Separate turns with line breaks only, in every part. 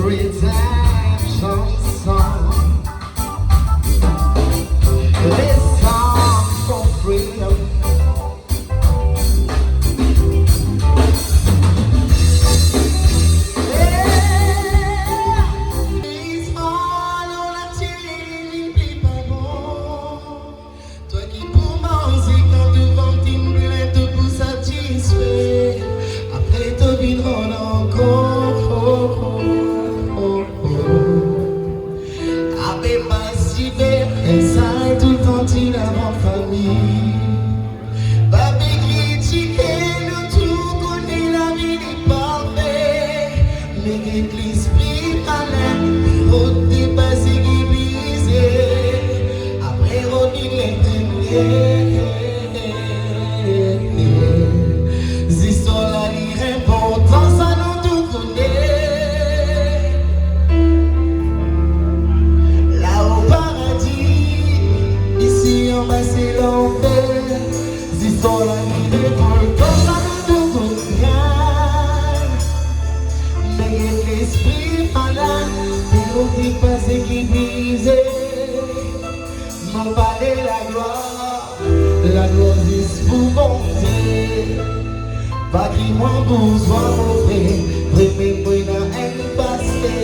redemption song. This song for freedom. Inside tout continent en famille. Papi critique nous tout connaît la vie n'est parfaite. Mais l'église prie à l'aide, au dépassé qui brisé. Après revenir l'intérieur. Histoires la vie importance à nous tout connaît. C'est l'enfer, histoires la vie des importance à nous tout connaît. Mais l'esprit malade, mais on dit pas ce qui brise. M'en parler la gloire c'est pour bonté. Pas qui m'en besoin mauvais, premier bruit dans un passé.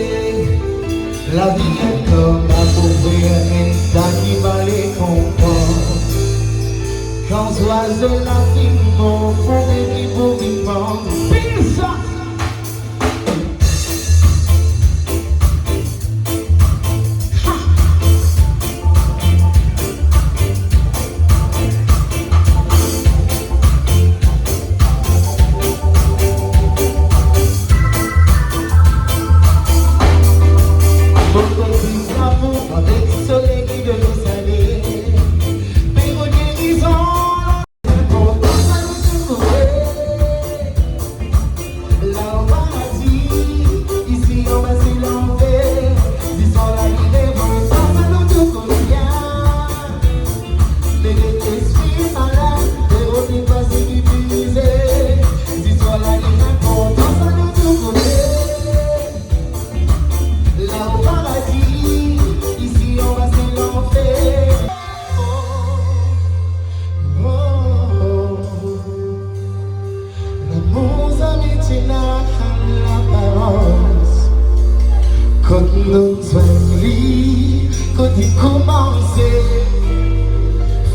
La vie est comme à couvrir un tas qui va les comprendre. Quand oiseaux la vie m'en font des pour vivants. Pisa! Quand nous sommes quand il commence,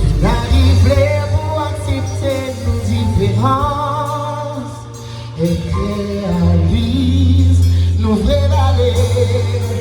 finaliser pour accepter nos différences et réalise nos vraies valeurs.